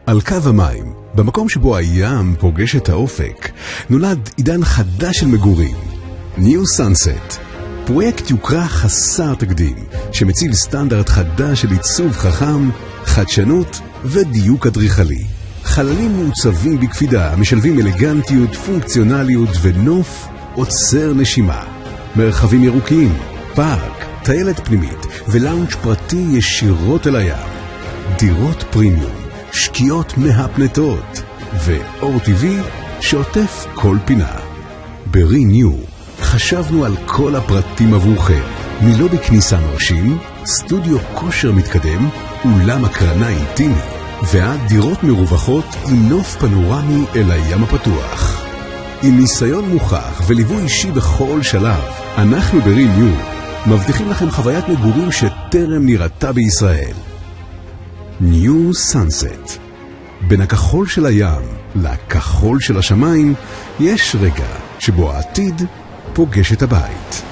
על קו המים, במקום שבו הים פוגש את האופק, נולד עידן חדש של מגורים. New Sunset, פרויקט יוקרה חסר תקדים, שמציב סטנדרט חדש של עיצוב חכם, חדשנות ודיוק אדריכלי. חללים מעוצבים בקפידה, משלבים אלגנטיות, פונקציונליות ונוף עוצר נשימה. מרחבים ירוקים, פארק, טיילת פנימית ולאונג' פרטי ישירות אל הים. דירות פרימיום, שקיעות מהפנטות ואור טבעי שעוטף כל פינה. בריניו חשבנו על כל הפרטים עבורכם, מלובי כניסה מרשים, סטודיו כושר מתקדם, אולם הקרנה אינטימי ועד דירות מרווחות עם נוף פנורמי אל הים הפתוח. עם ניסיון מוכח וליווי אישי בכל שלב, אנחנו בריניו מבטיחים לכם חוויית מגורים שטרם נראתה בישראל. New Sunset. בין הכחול של הים לכחול של השמיים יש רגע שבו העתיד פוגש את הבית.